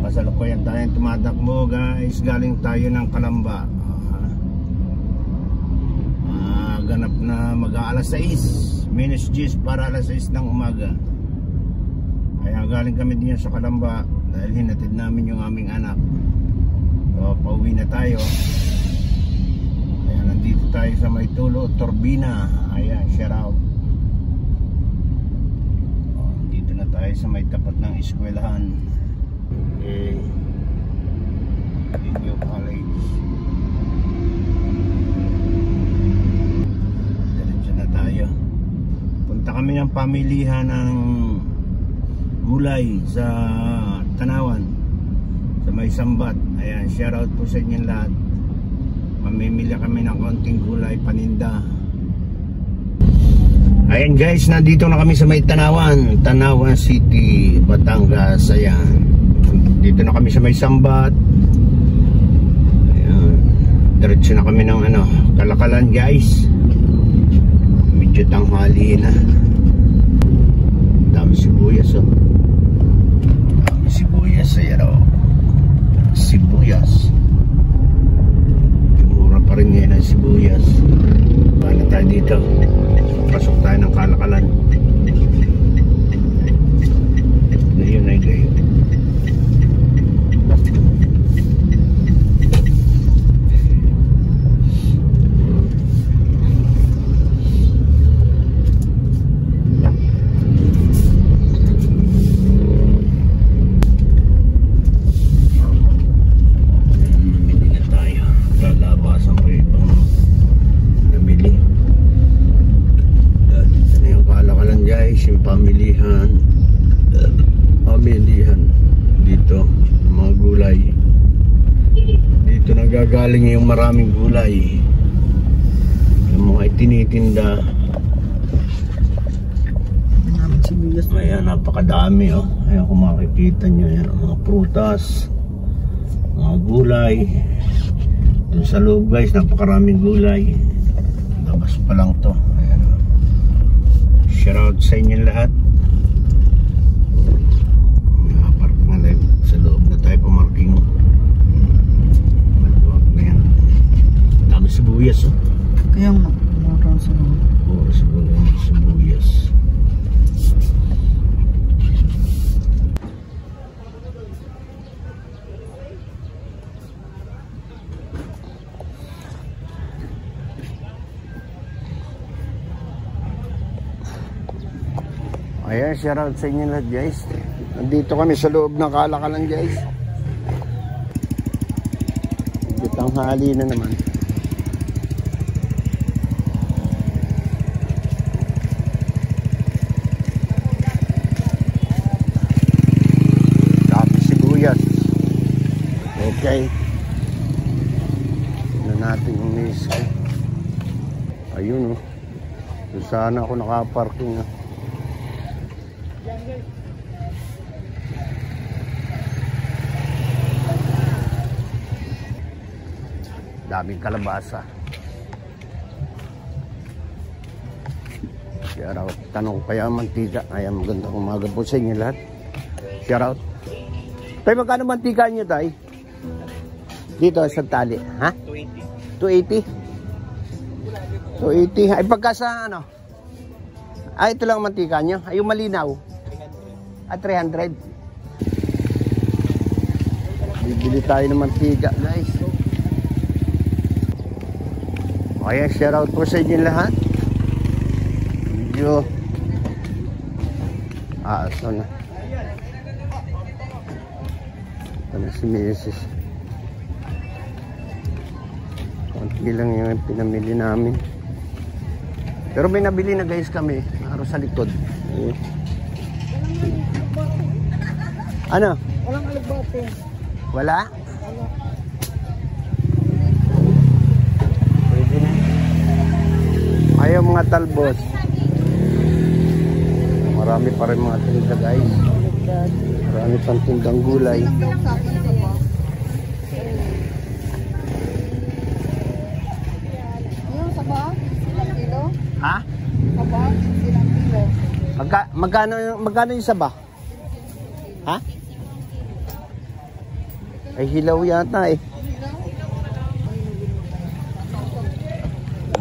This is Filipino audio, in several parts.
Kasalukuyan tayong tumatakbo guys, galing tayo ng Kalamba. Ganap na mag-aalas 6 minus 10 para alas 6 ng umaga. Kaya galing kami din sa Kalamba dahil hinatid namin yung aming anak. So pauwi na tayo. Ayan, nandito tayo sa Maytulo, Turbina. Ayan, shout out. Dito na tayo sa may tapat ng eskwelahan. Okay. Inyo College. Diretso na tayo. Punta kami ng pamilihan ng gulay sa Tanawan, sa may Sambat. Ayan, shout out po sa inyo lahat. Mamimili kami ng konting gulay, paninda. Ayan guys, nandito na kami sa may Tanawan, Tanawan City, Batangas. Ayan, dito na kami sa may Sambat. Ayan, diretso na kami ng Kalakalan guys. Medyo tanghali na. Dami sibuyas oh. Dami sibuyas. Ayan oh, sibuyas. Mura pa rin ngayon ang sibuyas. Paano tayo dito? Pasok tayo ng Kalakalan. Ngayon ay gayon. Pamilihan dito, mga gulay dito nagagaling yung maraming gulay, yung mga itinitinda. Ayan, napakadami oh. Ayan, kung makikita nyo, ayan, mga prutas, mga gulay. Dun sa loob guys, napakaraming gulay. Labas pa lang to. Ayan, shout out sa inyo lahat. Sa loob na tayo pumarking. Maluwag na yan. Dami sibuyas oh. Kaya mga sa loob. Oo, sibuyas. Ayan, shout out sa inyo lahat guys. Nandito kami sa loob ng Kalakalan guys. Tanghali na naman. Dami sibuyas. Okay. Tignan natin yung miss ko. Ayun oh. So, sana ako nakaparking ah. Daming kalabasa. Shout out. Tanong kaya mantika. Ayan, magandang umaga po sa inyo lahat. Shout out. Tay, magkano mantika nyo tay? Dito sa tali. Ha? 280. 280. Ay pagka sa ano? Ay ito lang mantika nyo. Ay yung malinaw. At 300. Bibili tayo ng mantika guys. Kaya shout out po sa inyo lahat. Medyo ito na. Ito na si Mrs. Konti lang yung pinamili namin. Pero may nabili na guys kami. Naro sa likod. Ano? Walang alugbate. Wala? Ayaw mga talbos. Marami pa rin mga tinda guys. Marami pang tindang gulay. Yung saba, silang kilo. Ha? Saba, silang kilo. Magkano yung saba? Ha? Ay hilaw yata eh.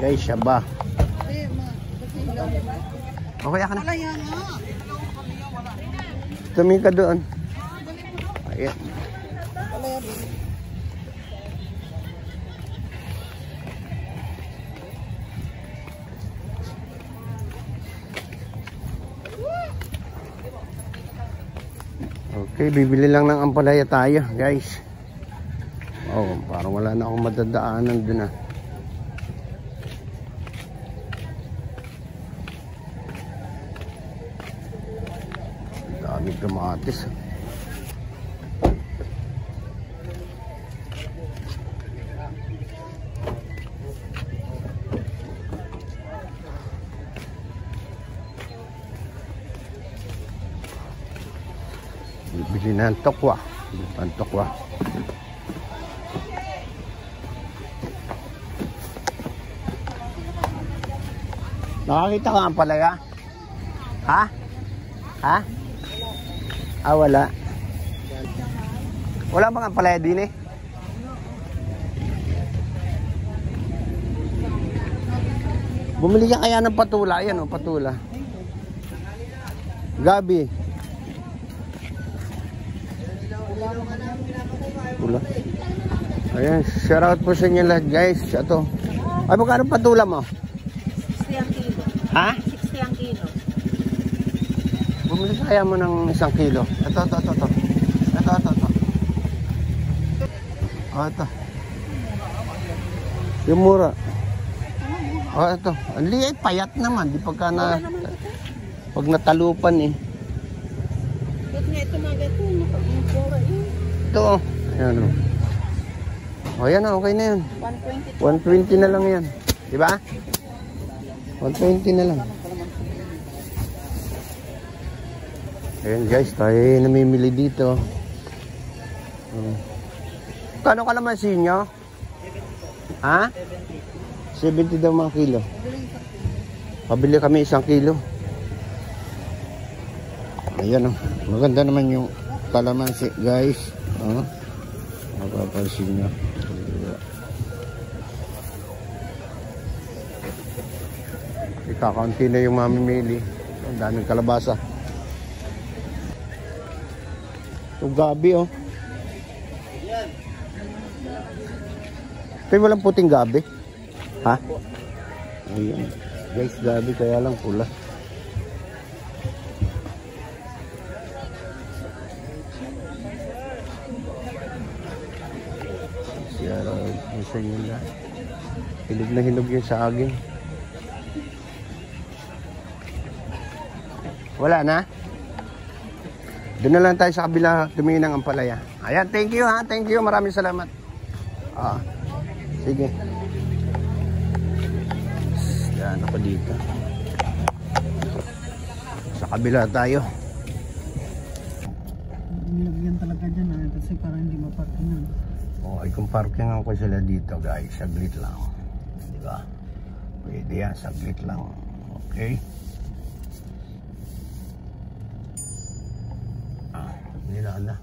Guys, siya ba? Okay ka na. Palaya nga. Tumingin ka doon. Ayan. Palaya din. Okay, bibili lang ng ampalaya tayo, guys. Oh, parang wala na akong madadaanan dun ah. Daming kamatis. Bibili na ang tokwa. Ang tokwa. Nakakita ka ang palaya? Ha? Ha? Ah, wala. Wala bang ang palaya din eh? Bumili ka kaya ng patula. Ayan o, patula. Gabi. Pula. Ayan, shout out po sa inyo lahat guys. Ito. Ay, magkano patula mo? 60 ang kilo. Ha? 60 ang kilo. Bumili kaya mo ng 1 kilo. Ito. Ito. Yung mura. Ito. Ang liit, payat naman. Di pagka na... Pag natalupan eh. Ba't nga ito mga gato? Mura yun. Ito. Ayan o. O yan o, okay na yan. 120. 120 na lang yan. Diba? 120 na lang. Ayan guys, tayo namimili dito. Kano kalamansi nyo? Ha? 70 daw mga kilo. Pabili kami 1 kilo. Ayan o. Maganda naman yung kalamansi guys. Mapapansin nyo. Kakaunti na yung mamimili. Ang daming kalabasa. Yung gabi oh. Pero walang puting gabi. Ha? Ayan. Guys, gabi kaya lang pula. Isa yun na. Hinog na hinog yung saging. Wala na? Doon na lang tayo sa kabila tumingin ng ampalaya. Ayan, thank you ha. Thank you. Maraming salamat. Sige. Yan ako dito. Sa kabila tayo. Nilagyan talaga dyan kasi parang hindi maparkingan. Ay kung parkingan ko sila dito guys, saglit lang. Diba? Pwede yan, saglit lang. Okay? Nilaan na.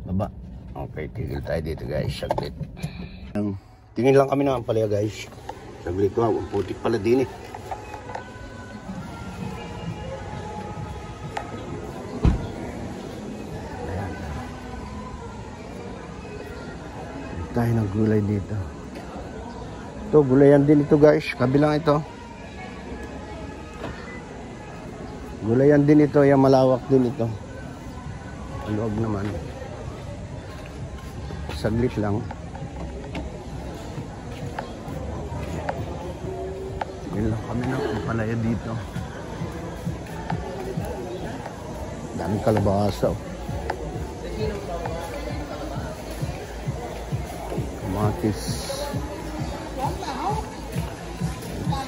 Baba. Okay, tigil tayo dito guys, saglit. Tingin lang kami ng ampalaya guys. Saglit, wow, ang putik pala din eh. Tayo ng gulay dito. Ito, gulayan din ito guys. Kabilang ito. Gulayan din ito. Yung malawak din ito. Loob naman. Saglit lang. Yun lang kami na palaya dito. Daming kalabasa. Kamatis.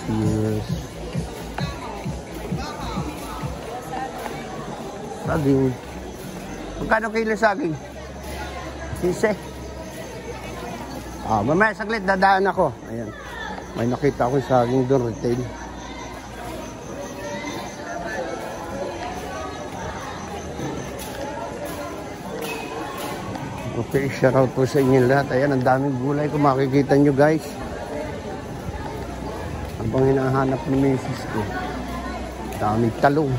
Cheers. Saging. Magkano kilo saging? 15. Mamaya saglit, dadaan ako. Ayan. May nakita ko yung saging doon, retail. Okay, shout out po sa inyo lahat. Ayan, ang daming gulay kung makikita nyo guys. Habang hinahanap ni Mrs. ko. Daming talong.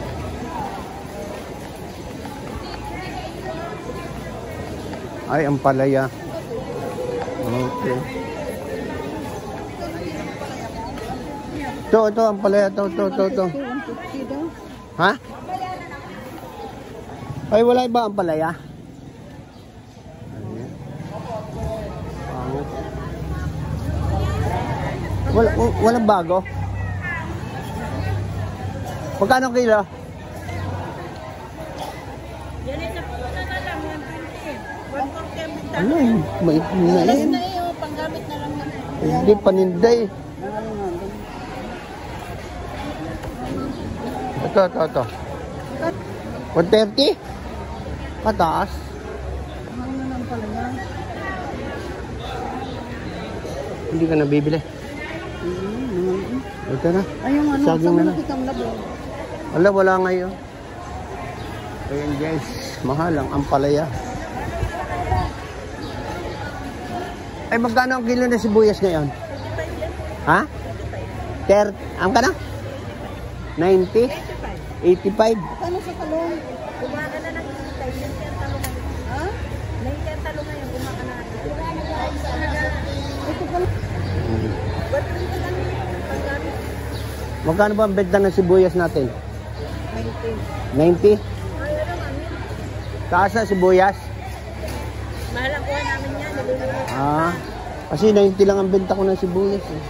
Ay, ang palaya. Okay. Ito, ang palaya. Ito. Ha? Ay, wala ba ang palaya? Walang bago. Magkano kilo? Yan ay napunan na lang, 120. 140 ang Ano yun? May na yun. Panggamit na lang naman. Hindi, paninday. Ito. 130? Mataas. Ano naman pala yan? Hindi ka nabibili. Ito na. Ay, yung ano, Saging saan na mo lang. nakita mo labong? Wala ngayon. Ayan guys, mahal ang ampalaya. Ay, magkano ang kilo na sibuyas ngayon? Ha? 30, ang ka na? 90? 85? Ano sa talong? Gumaka na ng itay. Yung talong ngayon. Ha? Yung talong ngayon, gumaka na. Ito pala. Magkano ba ang benta ng sibuyas natin? 90. 90? Taas na sibuyas? Mahal ang kuha namin yan. Ah, kasi 90 lang ang benta ko ng sibuyas. Eh.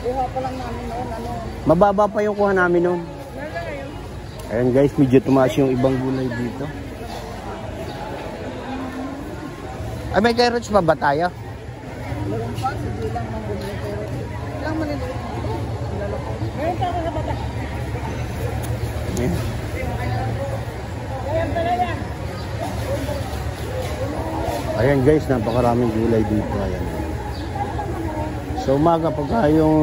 Kuha pa lang namin noon. Ano? Mababa pa yung kuha namin noon. Ayan guys, medyo tumaas yung ibang gulay dito. Ay, may carrots pa ba tayo? Meron pa, sige lang ng bumili pero lang maliliit. Meron pa ako sa bata. Ayan. Ayan guys, napakaraming gulay dito. Ayan. So umaga pagka yung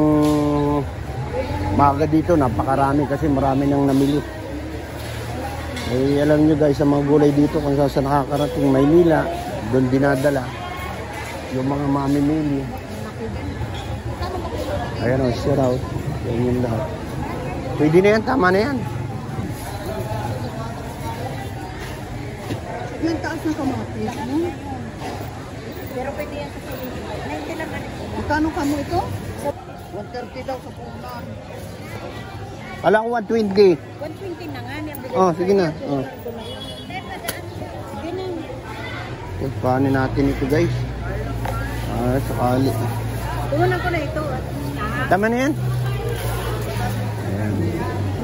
maga dito, napakarami kasi marami nang namili. Eh, alam nyo guys, sa mga gulay dito kung saan nakakarating Maynila, doon dinadala yung mga mamimili. Ayan o, share out. Yan yun lahat. Pwede na yan, tama na yan. Yung taas ng kamatis mo. Pero pwede yan sa 90 lang. Magkano ka mo ito? 130 daw sa punan. Wala ko 120. 120 na nga. Oh, sige na. Oh. Sige na. Paano natin ito guys? Ah, sakali. Tumunan ko na ito. Tama na yan. Ayan.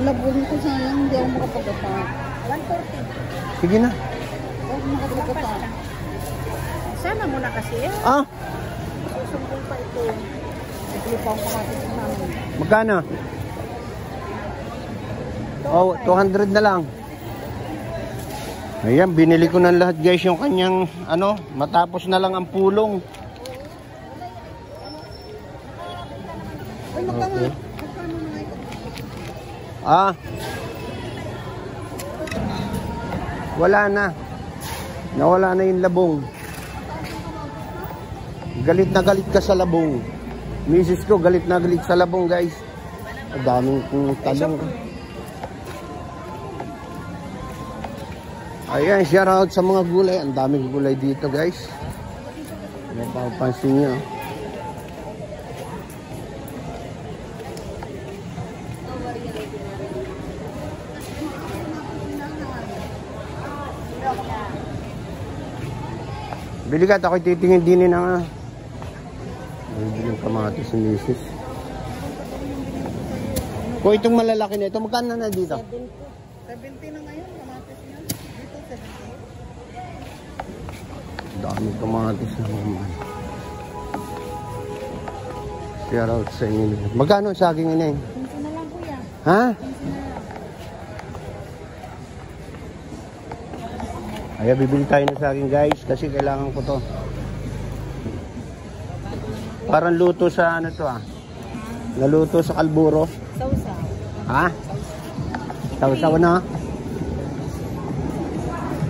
Labulin ko sayang. Hindi ako makapagata. 140. Sige na. Hindi ako makapagata. Sana muna kasi eh. Ah, Susumbong pa ito. Naglupa ang kamatis namin. magkano? Oh, 200 na lang. Ayan, binili ko ng lahat guys yung kanyang ano, matapos na lang ang pulong. Ay, magkano? Okay. Magkano na ito? Ah. Wala na. Nawala na yung labong. Galit na galit ka sa labong. Misis ko, galit na galit sa labong guys. Ang daming talong. Ayan, shout out sa mga gulay. Ang daming gulay dito guys. Mapapansin nyo. Bili ka, ako'y titingin din na bili ng kamatis ni misis. Kung itong malalaki na ito, magkano na dito? 70 na ngayon. Kamatis niya. Dito 70. Dami kamatis na naman. Shout out sa inyo. Magkano sa aking inay? 15 na lang kuya. Ha? 15 na lang. Ay, bibili tayo na sa akin guys kasi kailangan ko to. Parang luto sa ano to ah. Naluto sa kalburo. Sausaw. Ha? Sausaw na.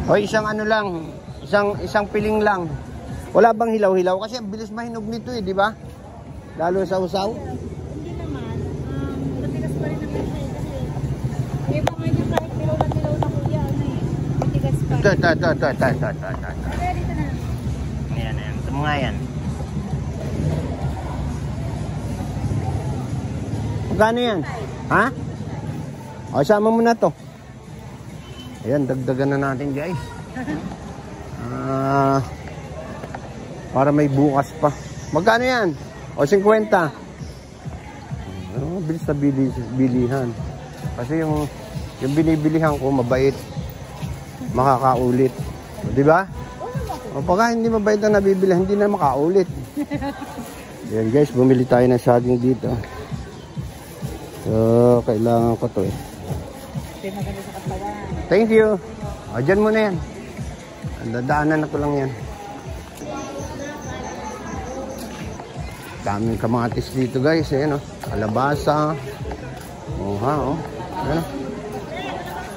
O isang ano lang, Isang piling lang. Wala bang hilaw-hilaw? Kasi ang bilis mahinog nito eh, di ba? Lalo sa usaw. Hindi naman. Matigas pa rin naman siya kasi. May mga medyo kahit dilaw na kuya, ano eh. Matigas pa. Ito. Kaya dito na. Ayan. Ito mga yan. Magkano yan? Ha? O, sama mo na to. Ayan, dagdagan na natin guys. Para may bukas pa. Magkano yan? O, 50. Bilis na bilihan. Kasi yung binibilihan ko mabait. Makakaulit. O, diba? O, pagka hindi mabait na nabibili, hindi na makaulit. Ayan guys, bumili tayo ng saging dito. So, kailangan ko to eh. Thank you. O, dyan mo na yan. Dadaanan na ko lang yan. Daming kamatis dito guys. Ayan o. Kalabasa. Oha o. Ayan o.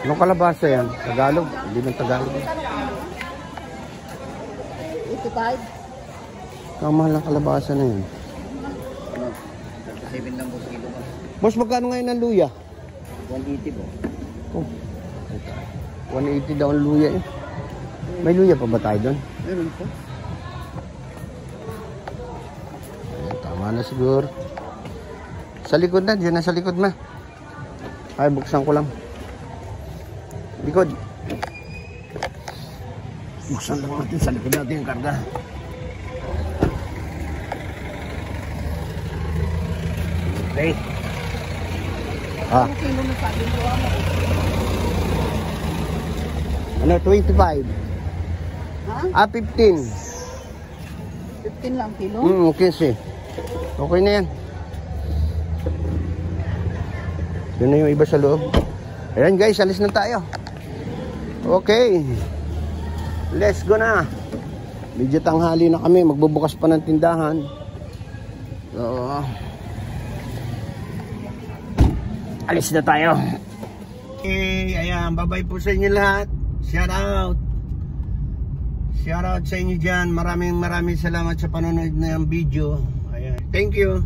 Anong kalabasa yan? Tagalog? Hindi man Tagalog. 85. Ang mahal ng kalabasa na yun. 7 lang po kilo. Boss, magkano ngayon ang luya? 180 po. Oh. 180 daw ang luya eh. May luya pa ba tayo doon? Meron po. Tama na siguro. Sa likod na, dyan na sa likod na. Ay, buksan ko lang. Likod. Buksan lang natin sa likod natin yung karga. Okay. Ah. Ano, 25? Ha? 15. 15 lang kilo? Okay. Okay na yan. Yun na yung iba sa loob. Ayan guys, alis na tayo. Okay. Let's go na. Medyo tanghali na kami. Magbubukas pa ng tindahan. So, alis na tayo. Okay, ayan. Bye-bye po sa inyo lahat. Shout out. Shout out sa inyo dyan. Maraming salamat sa panonood na yung video. Ayan. Thank you.